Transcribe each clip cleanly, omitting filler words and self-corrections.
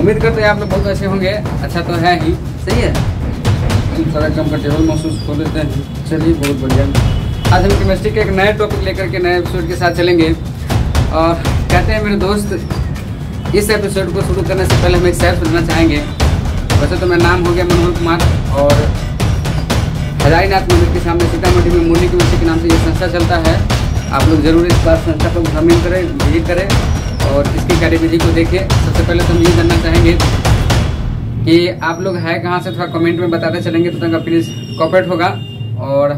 उम्मीद करते हैं आप लोग बहुत अच्छे होंगे। अच्छा तो है ही, सही है, सारा कंफर्टेबल महसूस हो लेते हैं। चलिए बहुत बढ़िया। आज हम केमिस्ट्री के एक नए टॉपिक लेकर के नए एपिसोड के साथ चलेंगे। और कहते हैं मेरे दोस्त, इस एपिसोड को शुरू करने से पहले हम एक शेर सुनना चाहेंगे। वैसे तो मेरा नाम हो गया मनोहर कुमार और हजारीनाथ मंदिर के सामने सीतामढ़ी में मुरली केमिस्ट्री के नाम से ये संस्था चलता है। आप लोग जरूर इस बार संस्था को शामिल करें, विजिट करें और इसकी कार्यविधि को देखें। सबसे पहले तो हम ये जानना चाहेंगे कि आप लोग है कहाँ से, थोड़ा कमेंट में बताते चलेंगे तो तक प्लीज़ कोऑपरेट होगा और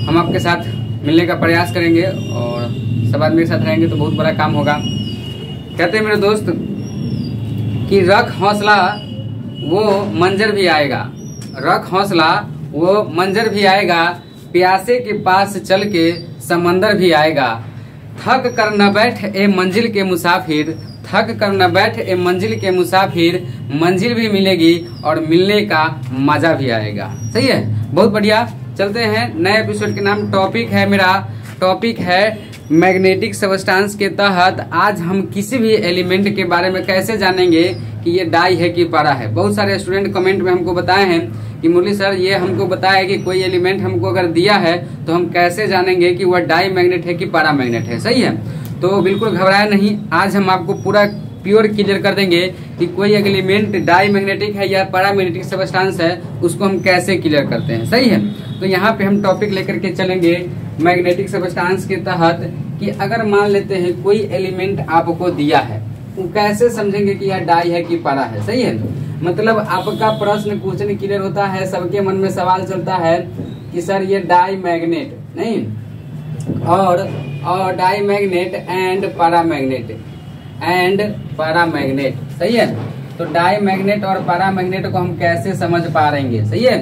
हम आपके साथ मिलने का प्रयास करेंगे और सब आदमी के साथ रहेंगे तो बहुत बड़ा काम होगा। कहते हैं मेरे दोस्त कि रख हौसला वो मंजर भी आएगा, रख हौसला वो मंजर भी आएगा, प्यासे के पास चल के समंदर भी आएगा। थक कर न बैठ ए मंजिल के मुसाफिर, थक कर न बैठ ए मंजिल के मुसाफिर, मंजिल भी मिलेगी और मिलने का मजा भी आएगा। सही है, बहुत बढ़िया। चलते हैं नए एपिसोड के नाम टॉपिक है मेरा, टॉपिक है मैग्नेटिक सबस्टांस के तहत आज हम किसी भी एलिमेंट के बारे में कैसे जानेंगे कि ये डाई है कि पारा है। बहुत सारे स्टूडेंट कमेंट में हमको बताए हैं कि मुरली सर ये हमको बताया कि कोई एलिमेंट हमको अगर दिया है तो हम कैसे जानेंगे कि वह डाई मैग्नेट है कि पारा मैग्नेट है। सही है, तो बिल्कुल घबराया नहीं, आज हम आपको पूरा प्योर क्लियर कर देंगे कि कोई एलिमेंट डाई मैग्नेटिक है या पारा मैग्नेटिक सबस्टांस है, उसको हम कैसे क्लियर करते हैं। सही है, तो यहाँ पे हम टॉपिक लेकर के चलेंगे मैग्नेटिक सबस्टांस के तहत कि अगर मान लेते हैं कोई एलिमेंट आपको दिया है, तो कैसे समझेंगे कि यह डाई है कि पारा है। सही है, मतलब आपका प्रश्न क्वेश्चन क्लियर होता है, सबके मन में सवाल चलता है कि सर ये डाई मैग्नेट नहीं और diamagnet and paramagnet सही है, तो डाई मैग्नेट और पारा मैग्नेट को हम कैसे समझ पा रहेंगे। सही है,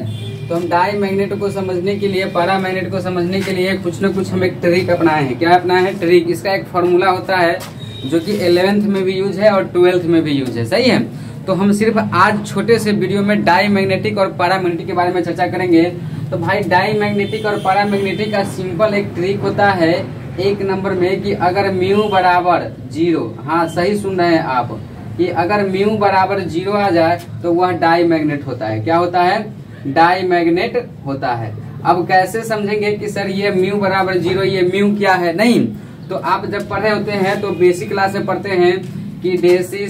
तो हम डाई मैग्नेट को समझने के लिए, पारा मैग्नेट को समझने के लिए कुछ न कुछ हम एक ट्रिक अपनाए हैं। क्या अपनाए हैं? ट्रिक। इसका एक फॉर्मूला होता है जो कि 11th में भी यूज है और 12th में भी यूज है। सही है, तो हम सिर्फ आज छोटे से वीडियो में डाई मैग्नेटिक और पारा मैग्नेटिक के बारे में चर्चा करेंगे। तो भाई डाई मैग्नेटिक और पारा मैग्नेटिक का सिंपल एक ट्रिक होता है एक नंबर में कि अगर म्यू बराबर 0, हाँ सही सुन रहे हैं आप, कि अगर म्यू बराबर 0 आ जाए तो वह डाई मैग्नेट होता है। क्या होता है? डाई मैग्नेट होता है। अब कैसे समझेंगे कि सर ये म्यू बराबर 0, ये म्यू क्या है? नहीं, तो आप जब पढ़े होते हैं तो बेसिक क्लास में पढ़ते हैं कि deci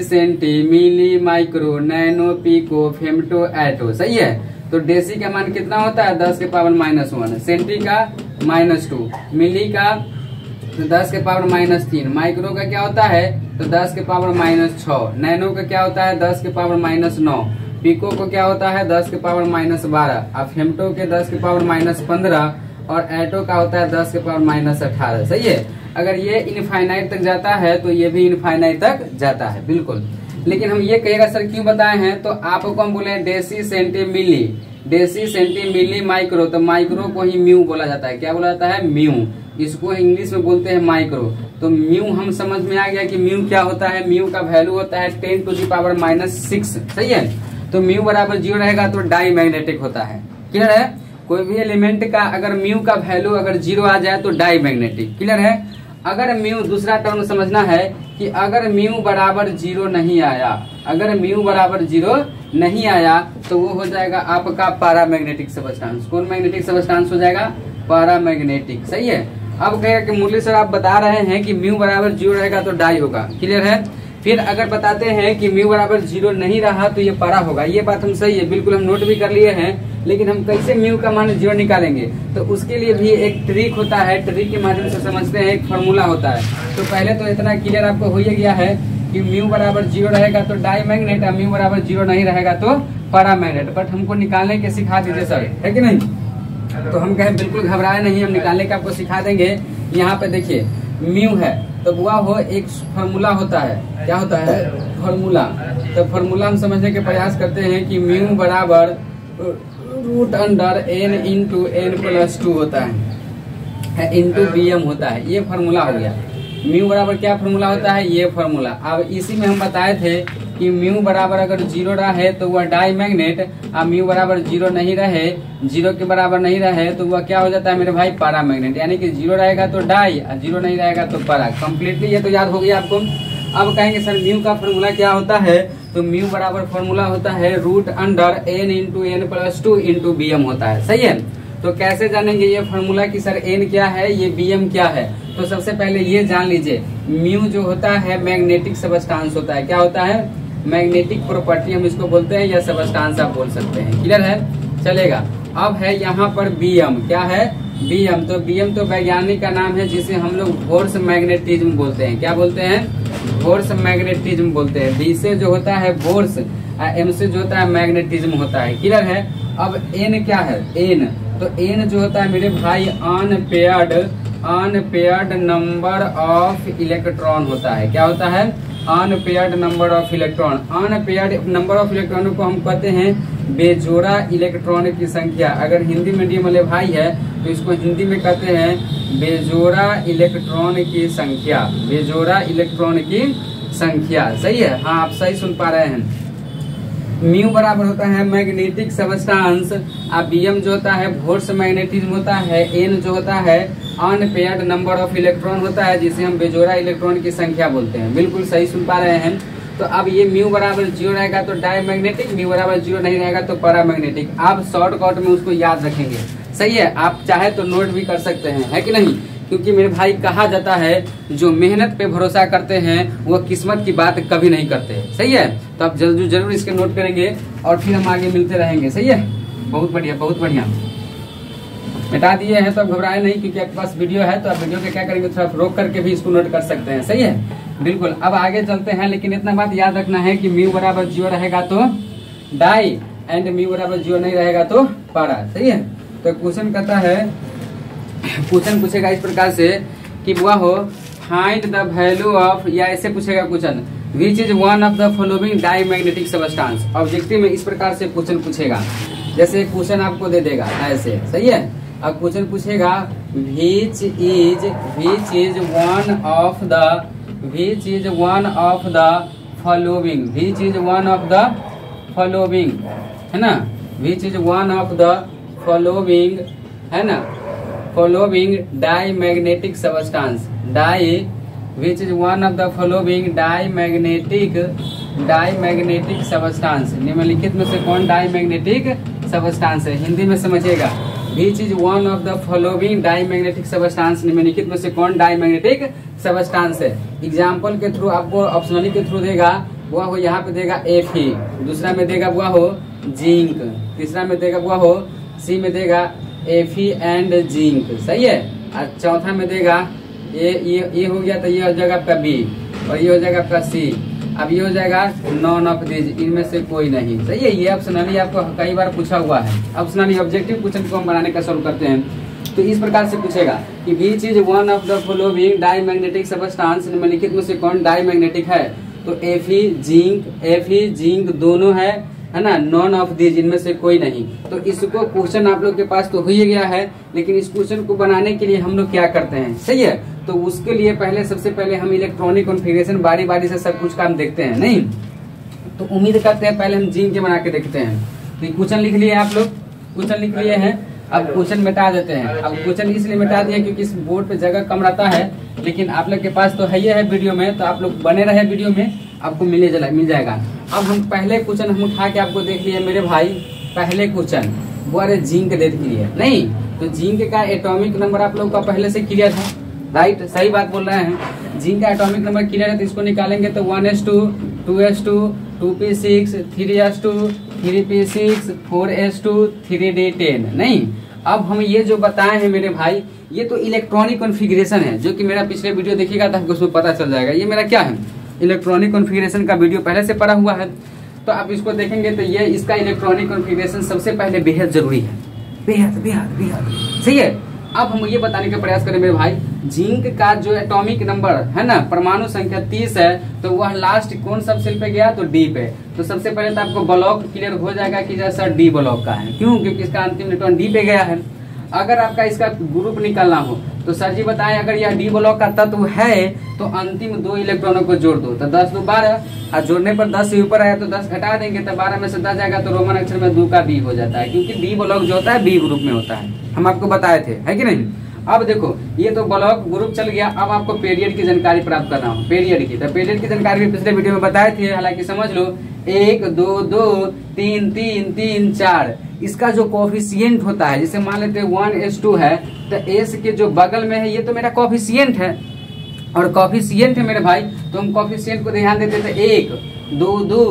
centi milli micro nano pico femto atto. सही है, तो डेसी का मान कितना होता है? 10 के पावर -1, सेंटी का -2, मिली का 10 के पावर -3, माइक्रो का क्या होता है? तो 10 के पावर -6, नैनो का क्या होता है? 10 के पावर -9, पिको को क्या होता है? 10 के पावर -12, और फेमटो के 10 के पावर -15 और एटो का होता है 10 के पावर -18। सही है, अगर ये इनफाइनाइट तक जाता है तो ये भी इनफाइनाइट तक जाता है, बिल्कुल। लेकिन हम ये कहेगा सर क्यों बताए हैं, तो आपको हम बोले डेसी सेंटी मिली माइक्रो, तो माइक्रो को ही म्यू बोला जाता है। क्या बोला जाता है? म्यू। इसको इंग्लिश में बोलते हैं माइक्रो। तो म्यू हम समझ में आ गया कि म्यू क्या होता है। म्यू का वैल्यू होता है 10⁻⁻6। सही है, तो म्यू बराबर 0 रहेगा तो डाई मैग्नेटिक होता है। क्लियर है? कोई भी एलिमेंट का अगर म्यू का वैल्यू अगर 0 आ जाए तो डाई मैग्नेटिक। क्लियर है? अगर म्यू, दूसरा टर्म समझना है कि अगर म्यू बराबर 0 नहीं आया, अगर म्यू बराबर 0 नहीं आया तो वो हो जाएगा आपका पारा मैग्नेटिक सबस्टांस। कौन मैग्नेटिक सबस्टांस हो जाएगा? पारा मैग्नेटिक। सही है, अब कहेगा कि मुरली सर आप बता रहे हैं कि म्यू बराबर 0 रहेगा तो डाई होगा। क्लियर है? फिर अगर बताते हैं कि म्यू बराबर 0 नहीं रहा तो ये पारा होगा। ये बात हम सही है, बिल्कुल हम नोट भी कर लिए हैं। लेकिन हम कैसे म्यू का मान 0 निकालेंगे, तो उसके लिए भी एक ट्रिक होता है। ट्रिक के माध्यम से समझते हैं, एक फॉर्मूला होता है। तो पहले तो इतना क्लियर आपको हो ही गया है कि म्यू बराबर 0 रहेगा तो डाई मैग्नेट, और म्यू बराबर 0 नहीं रहेगा तो पारा मैग्नेट। बट हमको निकालने के सिखा दीजिए सर, है कि नहीं? तो हम कहें बिल्कुल घबराए नहीं, हम निकालने का आपको सिखा देंगे। यहाँ पे देखिए म्यू है तो बुआ हो एक फॉर्मूला होता है। क्या होता है? फॉर्मूला। तो फॉर्मूला हम समझने के प्रयास करते हैं कि म्यू बराबर √n/n+2 होता है, इंटू bm होता है। ये फॉर्मूला हो गया। म्यू बराबर क्या फॉर्मूला होता है? ये फॉर्मूला। अब इसी में हम बताए थे कि म्यू बराबर अगर 0 रहे तो वह डाई मैग्नेट, और म्यू बराबर 0 नहीं रहे, 0 के बराबर नहीं रहे तो वह क्या हो जाता है मेरे भाई? पारा मैग्नेट। यानी कि 0 रहेगा तो डाई और 0 नहीं रहेगा तो पारा। कंप्लीटली ये तो याद हो गया आपको। अब कहेंगे सर म्यू का फॉर्मूला क्या होता है, तो म्यू बराबर फॉर्मूला होता है root under n into n plus 2 into B M होता है। सही है, तो कैसे जानेंगे ये फॉर्मूला कि सर n क्या है, ये bm क्या है। तो सबसे पहले ये जान लीजिए, म्यू जो होता है मैग्नेटिक सबस्टांस होता है। क्या होता है, मैग्नेटिक प्रॉपर्टी हम इसको बोलते हैं, या सबस्टांस आप बोल सकते हैं। क्लियर है, चलेगा। अब है यहाँ पर bm, क्या है bm, तो bm तो वैज्ञानिक का नाम है जिसे हम लोग फोर्स मैग्नेटिज्म बोलते हैं। क्या बोलते हैं, फोर्स मैग्नेटिज्म बोलते हैं। बी से जो होता है फोर्स, एम से जो होता है मैग्नेटिज्म होता है। क्लियर है। अब n क्या है, n, तो n जो होता है मेरे भाई अनपेयर्ड नंबर ऑफ इलेक्ट्रॉन होता है। क्या होता है, unpaired number of electron. Unpaired number of electron को हम कहते हैं बेजोड़ा इलेक्ट्रॉन की संख्या। अगर हिंदी मीडियम वाले भाई है तो इसको हिंदी में कहते हैं बेजोड़ा इलेक्ट्रॉन की संख्या, बेजोड़ा इलेक्ट्रॉन की संख्या। सही है, हाँ आप सही सुन पा रहे हैं। म्यू बराबर होता है मैग्नेटिक सबस्टांस, और बीएम जो होता है फोर्स मैग्नेटिज्म होता है, एन जो होता है अनपेयर्ड नंबर ऑफ इलेक्ट्रॉन होता है जिसे हम बेजोड़ा इलेक्ट्रॉन की संख्या बोलते हैं। बिल्कुल सही सुन पा रहे हैं। तो अब ये म्यू बराबर 0 रहेगा तो डायमैग्नेटिक, म्यू बराबर 0 नहीं रहेगा तो पैरामैग्नेटिक। आप शॉर्टकट में उसको याद रखेंगे। सही है, आप चाहे तो नोट भी कर सकते हैं, है कि नहीं, क्योंकि मेरे भाई कहा जाता है जो मेहनत पे भरोसा करते हैं वो किस्मत की बात कभी नहीं करते। सही है, तो आप जरूर इसके नोट करेंगे और फिर हम आगे मिलते रहेंगे। सही है, बहुत बढ़िया बहुत बढ़िया। मिटा दिए हैं तो अब घबराए नहीं, क्योंकि आपके पास वीडियो है तो आप वीडियो के क्या करेंगे, थोड़ा रोक करके भी इसको नोट कर सकते हैं। सही है, बिल्कुल। अब आगे चलते हैं, लेकिन इतना बात याद रखना है कि म्यू बराबर 0 रहेगा तो डाई, एंड म्यू बराबर 0 नहीं रहेगा तो पारा। सही है, तो क्वेश्चन कहता है, क्वेश्चन पूछेगा इस प्रकार से कि वह हो फाइंड द वैल्यू ऑफ, या ऐसे पूछेगा question, which is one of the following diamagnetic substance. Objective में इस प्रकार से क्वेश्चन पूछेगा, जैसे क्वेश्चन आपको दे देगा ऐसे। सही है, अब क्वेश्चन पूछेगा which is one of the following, which is one of the following, है ना, which is one of the following, है ना, following diamagnetic substance, which is one of the following diamagnetic substance. निम्नलिखित में से कौन डाईमैग्नेटिक सबस्टांस है, हिंदी में समझिएगा। Which is one of the following diamagnetic substance, निम्नलिखित में से कौन डाईमैग्नेटिक सबस्टांस है। एग्जाम्पल के थ्रू आपको ऑप्शनली के थ्रू देगा, वह हो यहाँ पे देगा Fe, दूसरा में देगा वह हो जिंक, तीसरा में देगा वह हो सी में देगा Fe एंड जिंक। सही है, और चौथा में देगा ये हो गया, तो ये हो जाएगा आपका बी, और ये हो जाएगा आपका सी। अब ये हो जाएगा नॉन ऑफ दिस, इनमें से कोई नहीं। सही है, ये ऑप्शनली आपको कई बार पूछा हुआ है। ऑप्शनली ऑब्जेक्टिव क्वेश्चन को हम बनाने का सोल्व करते हैं तो इस प्रकार से पूछेगा कि which is one of the following diamagnetic substance, निम्नलिखित में से कौन डाईमैग्नेटिक है। तो Fe जिंक दोनों है ना, नॉन ऑफ दीज, इनमें से कोई नहीं। तो इसको क्वेश्चन आप लोग के पास तो हो ही गया है, लेकिन इस क्वेश्चन को बनाने के लिए हम लोग क्या करते हैं। सही है, तो उसके लिए सबसे पहले हम इलेक्ट्रॉनिक कॉन्फ़िगरेशन बारी बारी से सब कुछ काम देखते हैं। नहीं तो उम्मीद करते हैं पहले हम जिंक के बना के देखते हैं। तो क्वेश्चन लिख लिए आप लोग, क्वेश्चन लिख लिए हैं। अब क्वेश्चन मिटा देते हैं। अब क्वेश्चन इसलिए मिटा दिया क्योंकि इस बोर्ड पे जगह कम रहता है, लेकिन आप लोग के पास तो है ही है वीडियो में, तो आप लोग बने रहे वीडियो में, आपको मिल जाएगा। अब हम पहले क्वेश्चन हम उठा के आपको देख लिए मेरे भाई। पहले क्वेश्चन वो अरे जिंक देख लिए नहीं, तो जिंक का एटॉमिक नंबर आप लोग का पहले से क्लियर है, राइट, सही बात बोल रहे हैं। जिंक का एटॉमिक नंबर क्लियर है, तो इसको निकालेंगे तो 1s2 2s2 2p6 3s2 3p6 4s2 3d10। नहीं, अब हम ये जो बताए हैं मेरे भाई, ये तो इलेक्ट्रॉनिक कॉन्फ़िगरेशन है, जो कि मेरा पिछले वीडियो देखिएगा तो आपको उसमें पता चल जाएगा। ये मेरा क्या है, इलेक्ट्रॉनिक कॉन्फ़िगरेशन का वीडियो पहले से पड़ा हुआ है। तो आप इसको देखेंगे तो ये इसका इलेक्ट्रॉनिक कॉन्फ़िगरेशन सबसे पहले बेहद जरूरी है, बेहद। सही है, अब हम ये बताने का प्रयास करें मेरे भाई, जिंक का जो एटॉमिक नंबर है ना, परमाणु संख्या 30 है, तो वह लास्ट कौन सब सेल पे गया, तो डी पे। तो सबसे पहले तो आपको ब्लॉक क्लियर हो जाएगा कि जैसा डी ब्लॉक का है, क्यों, क्योंकि इसका अंतिम इलेक्ट्रॉन डी पे गया है। अगर आपका इसका ग्रुप निकालना हो तो सर जी बताएं, अगर यह डी ब्लॉक का तत्व है तो अंतिम 2 इलेक्ट्रॉनों को जोड़ दो, तो 10 2 12, और जोड़ने पर 10 से ऊपर आया तो 10 घटा देंगे, तो 12 में से 10 जाएगा, तो रोमन अक्षर में 2 का बी हो जाता है, क्योंकि डी ब्लॉक जो होता है बी ग्रुप में होता है, हम आपको बताए थे, है कि नहीं। अब देखो ये तो ब्लॉक ग्रुप चल गया, अब आपको पीरियड की जानकारी प्राप्त करना हो, पीरियड की। तो पीरियड की जानकारी भी पिछले वीडियो में बताए थे, हालांकि समझ लो 1 2 2 3 3 3 4 इसका जो कोफिशिएंट होता है, जैसे मान लेते हैं 1:2 है, तो एस के जो बगल में है ये तो मेरा कोफिशिएंट है, और कोफिशिएंट है मेरे भाई, तो हम कोफिशिएंट को ध्यान देते थे 1 2 2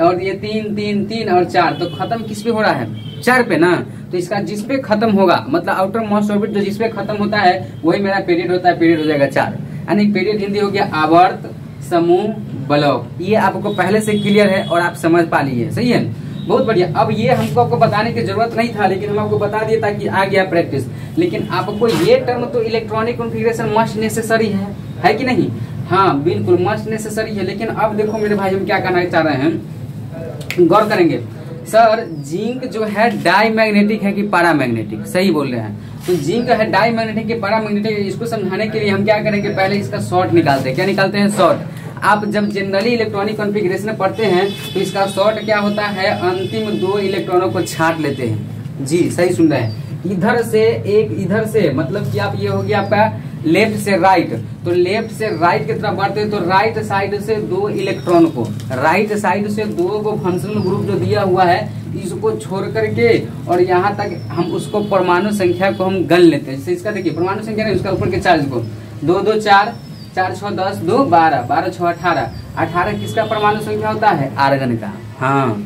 और ये 3 3 3 और 4, तो खत्म किस पे हो रहा है? 4 पे ना। तो इसका जिस पे खत्म होगा, मतलब आउटर मोस्ट ऑर्बिट जो जिस पे खत्म होता है वही मेरा पीरियड होता है, पीरियड हो जाएगा 4। यानी पीरियड हिंदी हो गया आवर्त समूह ब्लॉक। ये आपको पहले से क्लियर है और आप समझ पा लिए, सही है, बहुत बढ़िया। अब ये हमको आपको बताने की जरूरत नहीं था, लेकिन हम आपको बता दिए ताकि आ गया प्रैक्टिस। लेकिन आपको ये टर्म तो इलेक्ट्रॉनिक कॉन्फ़िगरेशन मस्ट नेसेसरी है कि नहीं? हाँ बिल्कुल मस्ट नेसेसरी है। लेकिन अब देखो मेरे भाई हम क्या करना चाह रहे हैं, गौर करेंगे। सर जिंक जो है डाईमैग्नेटिक है कि पैरामैग्नेटिक? सही बोल रहे हैं। तो जिंक है डाईमैग्नेटिक कि पैरामैग्नेटिक, इसको समझाने के लिए हम क्या करेंगे, पहले इसका शॉर्ट निकालते हैं। क्या निकालते हैं? शॉर्ट। आप जब जनरली इलेक्ट्रॉनिक कॉन्फ़िगरेशन पढ़ते हैं तो इसका शॉर्ट क्या होता है, अंतिम 2 इलेक्ट्रॉनों को छांट लेते हैं। जी सही सुन रहे हैं। इधर से एक, इधर से, मतलब कि आप ये हो गया आपका लेफ्ट से राइट, तो लेफ्ट से राइट की तरफ बढ़ते हैं तो राइट साइड से 2 इलेक्ट्रॉन को, राइट साइड से 2 को फंक्शनल ग्रुप जो दिया हुआ है इसको छोड़ करके और यहाँ तक हम उसको परमाणु संख्या को हम गण लेते हैं। जैसे इसका देखिए परमाणु संख्या नहीं, उसका ऊपर के चार्ज को 2 2 4 4 6 10 2 12 12 6 18 18 किसका परमाणु संख्या होता है? आर्गन का। हाँ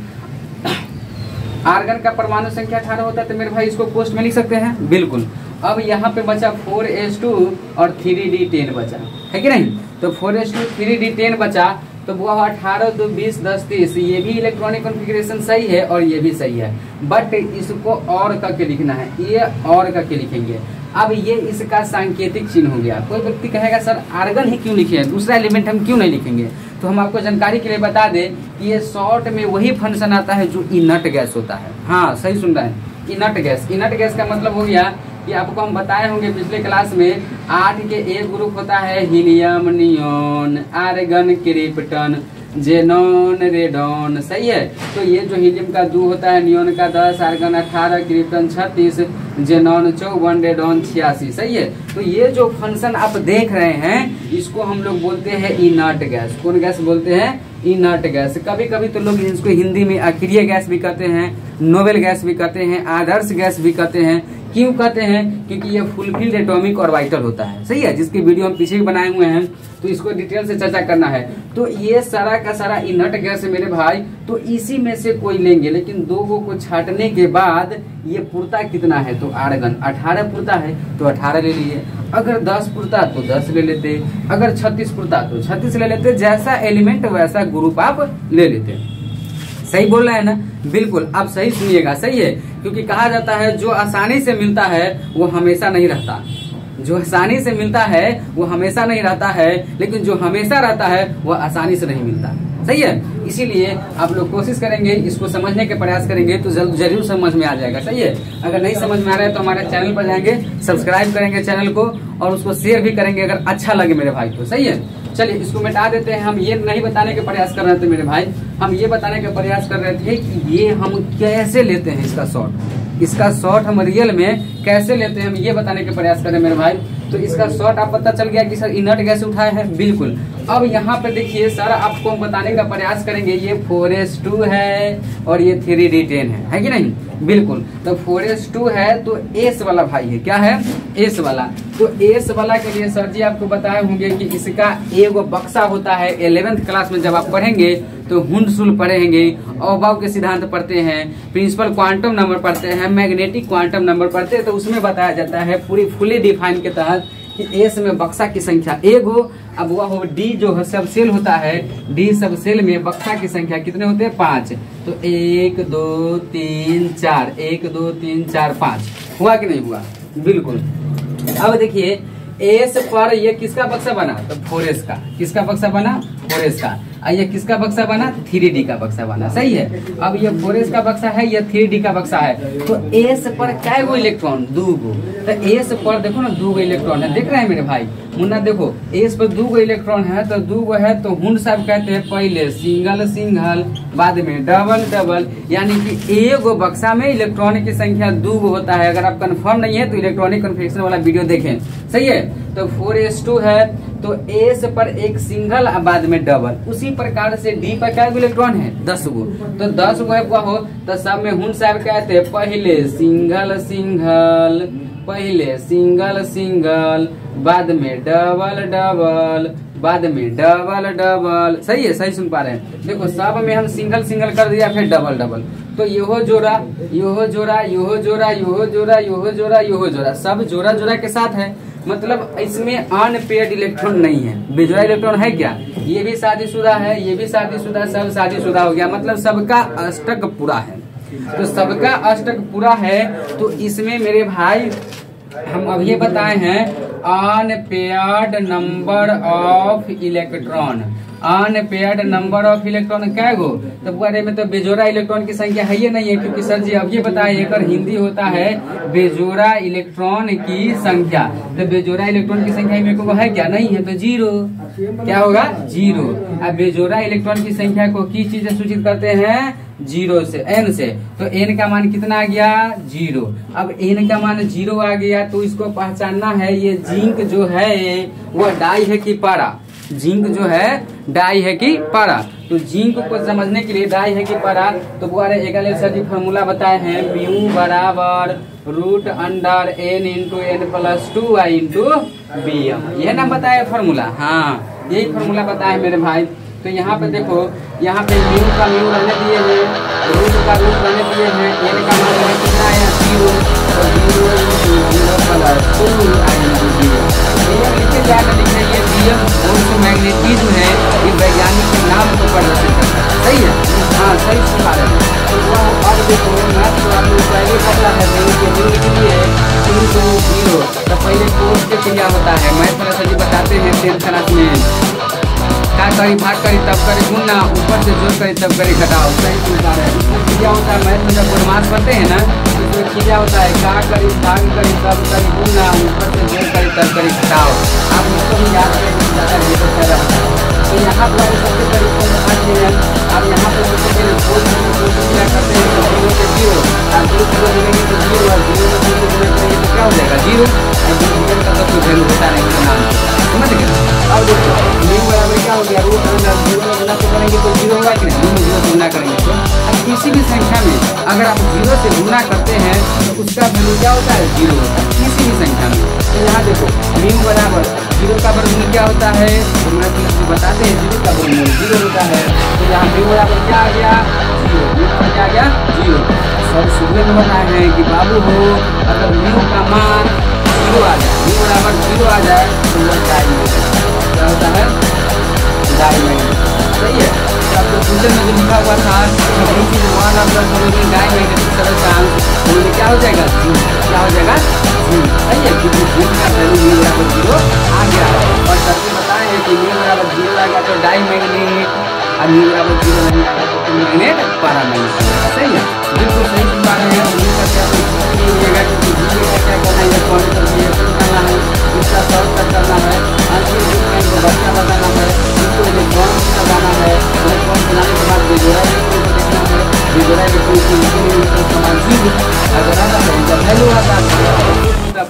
आर्गन का परमाणु संख्या 18 होता है, तो मेरे भाई इसको पोस्ट में लिख सकते हैं, बिल्कुल। अब यहाँ पे बचा 4s2 और 3d10 बचा है कि नहीं? तो 4s2 3d10 बचा, तो वो 18 2 20 10 30, ये भी इलेक्ट्रॉनिक कॉन्फ़िगरेशन सही है और ये भी सही है, बट इसको और करके लिखना है, ये और करके लिखेंगे। अब ये इसका सांकेतिक चिन्ह हो गया। कोई व्यक्ति कहेगा सर आर्गन ही क्यों लिखे हैं, दूसरा एलिमेंट हम क्यों नहीं लिखेंगे? तो हम आपको जानकारी के लिए बता दें कि ये शॉर्ट में वही फंक्शन आता है जो इनर्ट गैस होता है। हाँ सही सुन रहे हैं, इनर्ट गैस। इनर्ट गैस का मतलब हो गया कि आपको हम बताए होंगे पिछले क्लास में, 8 के एक ग्रुप होता है helium, neon, argon, krypton, xenon, radon, सही है। तो ये जो हीलियम का 2 होता है, नियोन का 10, आर्गन 18, क्रिप्टन 36, जेनॉन 54, रेडॉन 86, सही है। तो ये जो फंक्शन आप देख रहे हैं इसको हम लोग बोलते हैं इनर्ट गैस। कौन गैस बोलते हैं? Inert gas. कभी कभी तो लोग इसको हिंदी में अक्रिय गैस भी कहते हैं, नोबेल गैस भी कहते हैं, आदर्श गैस भी कहते हैं। क्यों कहते हैं? क्योंकि ये फुलफिल्ड एटॉमिक ऑर्बिटल होता है, सही है, जिसकी वीडियो हम पीछे भी बनाए हुए हैं, तो इसको डिटेल से चर्चा करना है। तो ये सारा का सारा इनर्ट गैस है मेरे भाई, तो इसी में से कोई लेंगे, लेकिन 2 को छाटने के बाद ये पुरता कितना है, तो आर्गन 18 पुरता है तो 18 ले लिए, अगर 10 पुरता तो 10 ले लेते, अगर 36 पुरता तो 36 ले लेते, जैसा एलिमेंट वैसा ग्रुप आप ले लेते। सही बोल रहे हैं ना? बिल्कुल। आप सही सुनिएगा, सही है, क्योंकि कहा जाता है जो आसानी से मिलता है वो हमेशा नहीं रहता, जो आसानी से मिलता है वो हमेशा नहीं रहता है, लेकिन जो हमेशा रहता है वो आसानी से नहीं मिलता, सही है। इसीलिए आप लोग कोशिश करेंगे, इसको समझने के प्रयास करेंगे तो जरूर समझ में आ जाएगा, सही है। अगर नहीं समझ में आ रहा है तो हमारे चैनल पर जाएंगे, सब्सक्राइब करेंगे चैनल को और उसको शेयर भी करेंगे अगर अच्छा लगे मेरे भाई को, सही है। चलिए इसको मिटा देते हैं। हम ये नहीं बताने के प्रयास कर रहे थे मेरे भाई, हम ये बताने का प्रयास कर रहे थे कि ये हम कैसे लेते हैं इसका शॉर्ट, इसका शॉर्ट हम रियल में कैसे लेते हैं, हम ये बताने के प्रयास कर रहे हैं मेरे भाई। तो इसका शॉर्ट आप पता चल गया कि सर इनर्ट गैस उठाए हैं, बिल्कुल। अब यहाँ पे देखिए सर आपको हम बताने का प्रयास करेंगे, ये 4s2 है और ये 3d10 है कि नहीं? बिल्कुल। तो 4s2 है तो एस वाला भाई है, क्या है? एस वाला। तो एस वाला के लिए सर जी आपको बताए होंगे कि इसका एगो बक्सा होता है। 11th क्लास में जब आप पढ़ेंगे तो हुंडशुल पढ़ेंगे, अबाव के सिद्धांत पढ़ते हैं, प्रिंसिपल क्वांटम नंबर पढ़ते हैं, मैग्नेटिक क्वांटम नंबर पढ़ते हैं, तो उसमें बताया जाता है पूरी फुली डिफाइन के तहत कि एस में बक्सा की संख्या एक हो, अब वह हो डी जो है सब सेल होता है, डी सब सेल में बक्सा की संख्या कितने होते हैं? 5। तो 1 2 3 4, 1 2 3 4 5 हुआ कि नहीं हुआ? बिल्कुल। अब देखिए एस पर ये किसका बक्सा बना? तो 4s का। किसका बक्सा बना? 4s का। ये किसका बक्सा बना? 3D का बक्सा बना। सही है। अब ये 4s का बक्सा है, ये 3D का बक्सा है। तो एस पर क्या गो इलेक्ट्रॉन? 2 गो। तो एस पर देखो ना 2 गो इलेक्ट्रॉन है। देख रहे हैं मेरे भाई मुन्ना? देखो एस पर 2 गो इलेक्ट्रॉन है, तो 2 गो है तो हुंड साहब कहते हैं पहले सिंगल सिंगल, बाद में डबल डबल, यानी कि एक गो बक्सा में इलेक्ट्रॉन की संख्या 2 गो होता है। अगर आप कंफर्म नहीं है तो इलेक्ट्रॉनिक कन्फिगरेशन वाला वीडियो देखें। सही है। तो 4s2 है तो एस पर एक सिंगल बाद में डबल। उसी प्रकार से डी पर क्या इलेक्ट्रॉन है? 10 गो। तो 10 गो हो तो सब में हुंड साहब कहते हैं पहले सिंगल सिंगल, पहले सिंगल सिंगल, बाद में डबल डबल, बाद में डबल डबल। सही है, सही सुन पा रहे हैं? देखो सब में हम सिंगल सिंगल कर दिया, फिर डबल डबल। तो योहो जोड़ा, योहो जोड़ा, योहो जोड़ा, योहो जोड़ा, योहो जोड़ा, योहो जोड़ा, सब जोड़ा जोड़ा के साथ है। मतलब इसमें अनपेयर्ड इलेक्ट्रॉन नहीं है। बेजोड़ा इलेक्ट्रॉन है क्या? ये भी शादीशुदा है, ये भी शादीशुदा, सब शादीशुदा हो गया। मतलब सबका अष्टक पूरा है। तो सबका अष्टक पूरा है तो इसमें मेरे भाई हम अभी बताए हैं unpaired number of electron. Unpaired number of electron क्या गो? तो बारे में तो बेजोड़ा इलेक्ट्रॉन की संख्या है ही नहीं है, क्योंकि सर जी अब ये बताए एक हिंदी होता है बेजोड़ा इलेक्ट्रॉन की संख्या। तो बेजोड़ा इलेक्ट्रॉन की संख्या में को है क्या? नहीं है, तो 0। क्या होगा? 0। अब बेजोड़ा इलेक्ट्रॉन की संख्या को किस चीज से सूचित करते हैं? 0 से, n से। तो n का मान कितना आ गया? 0। अब n का मान 0 आ गया तो इसको पहचानना है ये जिंक जो है वो डाई है कि पारा? जिंक जो है डाई है कि पारा? तो जिंक को समझने के लिए डाई है कि पारा, तो बुआरे एक सर जी फॉर्मूला बताए हैं म्यू बराबर √n/n+2i/bm। यह ना बताया फॉर्मूला? हाँ, यही फॉर्मूला बताया है मेरे भाई। तो यहाँ पे देखो, यहाँ पे म्यू का म्यू रहने दिए हैं, रूट का रूट रहने दिए हैं, n का मान कितना है? 0। तो 0 लिखे जाएगा। लिख रही bm मैग्नेटिज्म है, ये वैज्ञानिक के नाम को प्रदर्शित करता है। सही है? हाँ, सही सुना रहे हैं। तो अब देखो मैथ तो आप लोग पहले पता है म्यू के लिख दिए 2 to 0। तो पहले कोर्स के क्या होता है मैथ वाला सर जी बताते हैं 10th क्लास में। क्या करी? भाग करी तब करी गुना, ऊपर से जोड़ करी तब करी घटाओ। सही सुनता है। क्या होता है मैथ में जब गुणमास पढ़ते हैं ना, तो क्या होता है? क्या करी? भाग करी तब करी गुना, ऊपर से जोड़ करी तब करी घटाओ। आप उसको भी याद करें ज्यादा बेहतर होता है। तो यहाँ पर सबसे पहले कौन बताते हैं? आप यहाँ पर सबसे पहले क्या करते हैं? 0 से 0, आप 2 0 मिलेंगे तो 0, और 0 में 0 करेंगे तो क्या हो जाएगा? 0। और 0 का तो कोई वैल्यू होता नहीं है नाम। समझ गए? अब देखो म्यू बराबर क्या हो गया? √0 में गुना तो करेंगे तो 0 होगा कि नहीं? 0 से गुना करेंगे तो अब किसी भी संख्या में अगर आप 0 से गुना करते हैं तो उसका वैल्यू क्या होता है? 0 होता है किसी भी संख्या में। तो यहाँ देखो म्यू बराबर 0 का वर्गमूल क्या होता है? तो मैं बताते हैं 0 का वर्गमूल 0 होता है। तो यहाँ म्यू बराबर क्या आ गया? 0। म्यू बराबर क्या आ गया? 0। सर सुबह में बताए हैं कि बाबू हो अगर म्यू का मान 0 आ जाए, म्यू बराबर 0 आ जाए तो वो डाई क्या होता है? Diamagnet. सही है? आपको फ्यूचर में जो लिखा हुआ था डाई मैग्नेटिक सबस्टेंस, तो क्या हो जाएगा? क्या हो जाएगा? सही है, क्योंकि म्यू का वैल्यू म्यू बराबर 0 आ गया है। और सर से बताए हैं कि म्यू बराबर 0 आएगा तो डाई मैग्नेट, और म्यू बराबर 0 नहीं आएगा तो मैग्नेट पारा मैग्नेट। सही है? बिल्कुल सही सुना रहे हैं। उम्मीद करते हैं होगा कि क्या करना है, इलेक्ट्रॉनिक करना है, इसका सॉल्व करना है, को बच्चा बताना है, इसको इलेक्ट्रॉन लगाना है, इलेक्ट्रॉन बनाने के बाद बेजोड़ा इलेक्ट्रॉन को देखना है, बेजोड़ा इलेक्ट्रॉन की अगर आता है जब वैल्यू आता है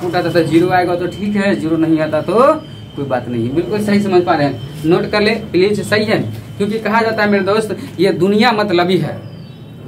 फूटा था तो 0 आएगा तो ठीक है, 0 नहीं आता तो कोई बात नहीं। बिल्कुल सही समझ पा रहे हैं, नोट कर ले प्लीज। सही है, क्योंकि कहा जाता है मेरे दोस्त ये दुनिया मतलबी है,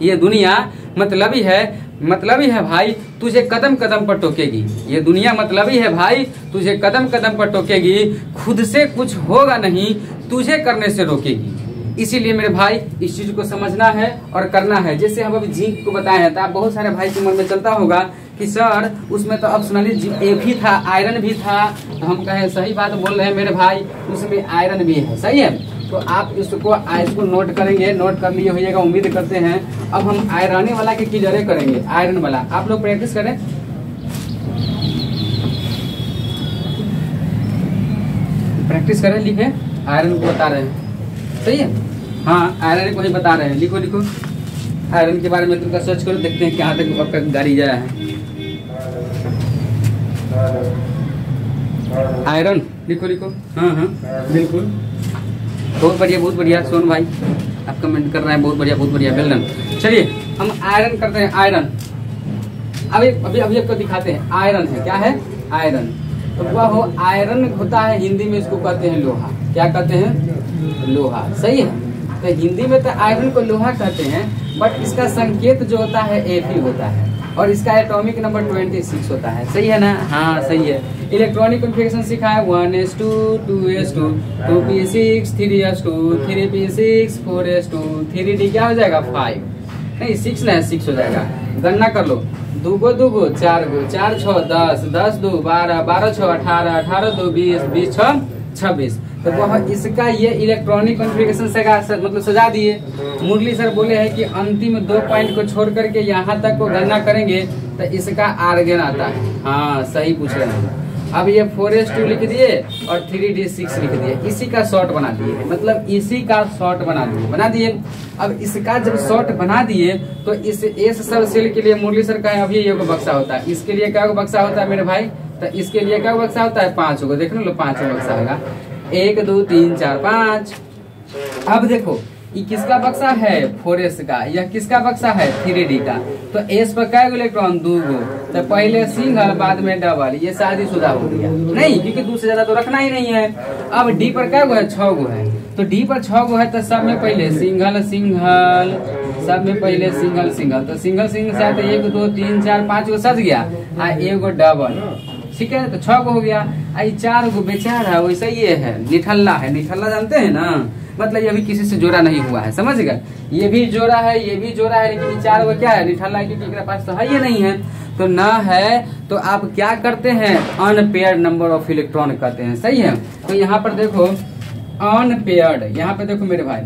ये दुनिया मतलबी है, मतलबी है भाई तुझे कदम कदम पर टोकेगी। ये दुनिया मतलबी है भाई तुझे कदम कदम पर टोकेगी, खुद से कुछ होगा नहीं तुझे करने से रोकेगी। इसीलिए मेरे भाई इस चीज को समझना है और करना है। जैसे हम अभी जिंक को बताए हैं तो आप बहुत सारे भाई के मन में चलता होगा कि सर उसमें तो ऑप्शनली ए भी था, आयरन भी था। तो हम कहे सही बात बोल रहे हैं मेरे भाई, उसमें आयरन भी है। सही है, तो आप इसको नोट करेंगे, नोट कर लिए होइएगा उम्मीद करते हैं। अब हम आयरन वाला के क्लियर करेंगे, आयरन वाला आप लोग प्रैक्टिस करें। प्रैक्टिस करें, लिखे आयरन को बता रहे हैं। सही है। हाँ, आयरन को ही बता रहे हैं, लिखो लिखो। आयरन के बारे में तुमका सर्च करो, देखते हैं कहाँ तक आपका गाड़ी गया है। आयरन लिखो लिखो। हाँ हाँ बिल्कुल, बहुत बढ़िया सोन भाई, आप कमेंट कर रहे हैं, बहुत बढ़िया वेल डन। चलिए हम आयरन करते हैं। आयरन अभी आपको दिखाते हैं। आयरन है, क्या है? आयरन। तो वह हो आयरन होता है, हिंदी में इसको कहते हैं लोहा। क्या कहते हैं? लोहा। सही है। तो हिंदी में तो आयरन को लोहा कहते हैं, बट इसका संकेत जो होता है Fe होता है, और इसका एटॉमिक नंबर 26 होता है। सही है ना? हाँ सही है। इलेक्ट्रॉनिक कॉन्फ़िगरेशन सीखा है 1s2 2s2 2p6 3s2 3p6 4s2 3d क्या हो जाएगा? 5 नहीं 6 नहीं 6 हो जाएगा। गणना कर लो, 2 गो 2 गो 4 गो 4 6 10 10 2 12 12 6 18 18 2 20 20 6 26। तो वह इसका ये इलेक्ट्रॉनिक कॉन्फ़िगरेशन से मतलब सजा दिए। मुरली सर बोले हैं कि अंतिम 2 पॉइंट को छोड़ करके यहाँ तक को गणना करेंगे तो इसका आर्गन आता है। हाँ सही पूछ रहे हैं। अब ये 4s2 लिख दिए और 3d6 लिख दिए, इसी का शॉर्ट बना दिए, मतलब इसी का शॉर्ट बना दिए। अब इसका जब शॉर्ट बना दिए तो इस एस सब सेल के लिए मुरली सर का अभी ये बक्सा होता है। इसके लिए क्या बक्सा होता है मेरे भाई? तो इसके लिए क्या बक्सा होता है? 5 को देख लो, 5 बक्सा होगा। 1 2 3 4 5। अब देखो ये किसका बक्सा है? 4s का। यह किसका बक्सा है? 3d का। तो s पर क्या इलेक्ट्रॉन? 2 गो। तो पहले सिंगल बाद में डबल, ये शादीशुदा हो गया नहीं, क्योंकि 2 से ज्यादा तो रखना ही नहीं है। अब d पर क्या गो है? 6 गो है। तो d पर 6 गो है तो सब में पहले सिंगल सिंगल, सब में पहले सिंगल सिंगल। तो सिंगल सिंगल से आते 1 2 3 4 5 गो सज गया, 1 गो डबल। ठीक है, तो 6 गो हो गया। 4 गो बेचारा वैसा ये है, निठल्ला है। निठल्ला जानते हैं ना, मतलब ये भी किसी से जोड़ा नहीं हुआ है, समझ गए? ये भी जोड़ा है, ये भी जोड़ा है, लेकिन 4 गो क्या है? निठल्ला है, क्योंकि इनके पास तो है ये नहीं है। तो न है तो आप क्या करते हैं? अनपेयर्ड नंबर ऑफ इलेक्ट्रॉन कहते हैं। सही है। तो यहाँ पर देखो अनपेयर्ड, यहाँ पे देखो मेरे भाई,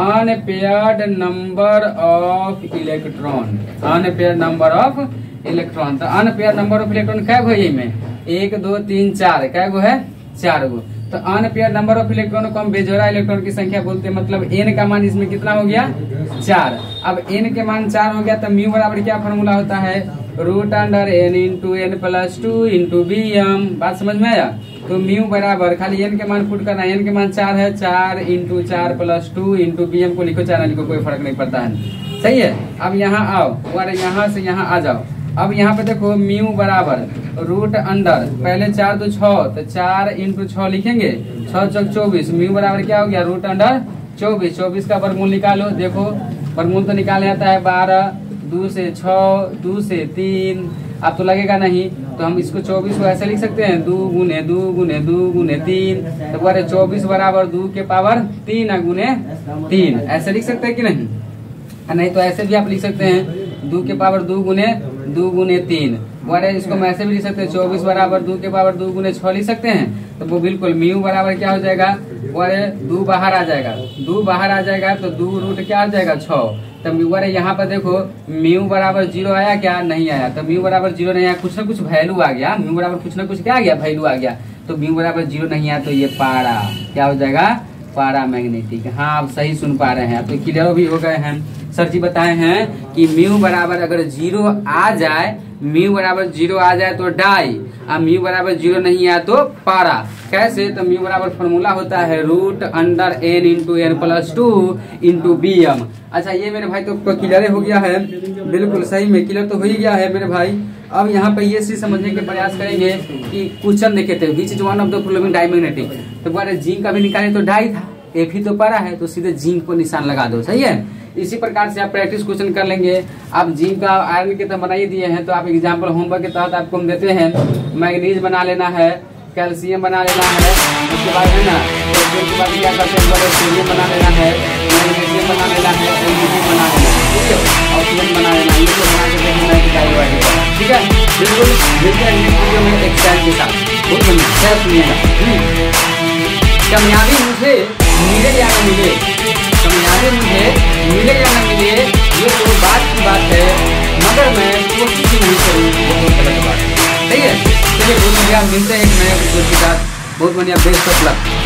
unpaired number of electron, unpaired number of electron. तो अनपेयर्ड नंबर ऑफ इलेक्ट्रॉन क्या गो है? में 1 2 3 4 क्या गो है? 4 गो। तो अनपेयर्ड नंबर ऑफ इलेक्ट्रॉन को हम बेजोड़ा इलेक्ट्रॉन की संख्या बोलते हैं, मतलब n का मान इसमें कितना हो गया? 4। अब n के मान 4 हो गया तो म्यू बराबर क्या फॉर्मूला होता है? √n into n plus 2 into bm। बात समझ में आया? तो म्यू बराबर खाली n के मान पुट करना, n के मान 4 है, 4 इंटू 4 प्लस 2 इंटू bm को लिखो, 4 लिखो, कोई फर्क नहीं पड़ता है। सही है। अब यहाँ आओ और यहाँ से यहाँ आ जाओ। अब यहाँ पे देखो म्यू बराबर √, पहले 4 2 6, तो 4 इंटू 6 लिखेंगे, 6 चौक 24। म्यू बराबर क्या हो गया? √24। 24 का वर्गमूल निकालो। देखो वर्गमूल तो निकाले आता है 12, 2 से 6, 2 से 3। अब तो लगेगा नहीं, तो हम इसको 24 को ऐसे लिख सकते हैं, 2 गुने 2 गुने 2 गुने 3। तो 24 बराबर 2 के पावर 3 गुने 3, ऐसे लिख सकते हैं कि नहीं? नहीं तो ऐसे भी आप लिख सकते हैं, 2 के पावर 2 गुने 3। इसको हम ऐसे भी लिख सकते हैं, 24 बराबर 2 के पावर 2 गुने 6 लिख सकते हैं। तो वो बिल्कुल म्यू बराबर क्या हो जाएगा? 2 बाहर आ जाएगा, 2 बाहर आ जाएगा तो 2 रूट क्या आ जाएगा? 6। तो म्यू यहाँ पर देखो म्यू बराबर 0 आया क्या? नहीं आया। तो म्यू बराबर 0 नहीं आया, कुछ ना कुछ वैल्यू आ गया। म्यू बराबर कुछ ना कुछ क्या आ गया? वैल्यू आ गया। तो म्यू बराबर 0 नहीं आया तो ये पारा क्या हो जाएगा? पारा मैग्नेटिक। हाँ आप सही सुन पा रहे हैं, अब तो क्लियर भी हो गए हैं। सर जी बताए हैं कि म्यू बराबर अगर 0 आ जाए, म्यू बराबर 0 आ जाए तो डाई, और म्यू बराबर 0 नहीं आया तो पारा। कैसे? तो म्यू बराबर फॉर्मूला होता है √n into n plus 2 into bm। अच्छा ये मेरे भाई तो क्लियर हो गया है, बिल्कुल सही में क्लियर तो हो ही गया है मेरे भाई। अब यहाँ पे ये चीज समझने के प्रयास करेंगे कि क्वेश्चन देखे थे which is one of the following diamagnetic. तो बोले जिंक का भी निकाले तो डाई था, Fe तो पारा है, तो सीधे जिंक को निशान लगा दो। सही है। इसी प्रकार से आप प्रैक्टिस क्वेश्चन कर लेंगे। आप जिंक का आयरन के तो बना ही दिए हैं, तो आप एग्जाम्पल होमवर्क के तहत आपको हम देते हैं। मैग्नीज बना लेना है, कैल्शियम बना लेना है, उसके बाद है ना, उसके बाद क्या करते हैं? सोडियम बना लेना है, मैग्नीशियम बना लेना है, एल्यूमिनियम बना लेना है, ठीक है, ऑक्सीजन बना लेना है। ये बना के देखना, ठीक है। बिल्कुल मिलते हैं नेक्स्ट वीडियो में एक टाइम के साथ। बहुत बढ़िया सुनिएगा। कामयाबी मुझे मिले या न मिले, कामयाबी मुझे मिले या न मिले, ये तो बात की बात है, मगर मैं कोशिश ही नहीं करूँ, बहुत गलत बात है। सही है। चलिए बहुत बढ़िया, मिलते हैं एक नए वीडियो के साथ। बहुत बढ़िया, बेस्ट ऑफ लक।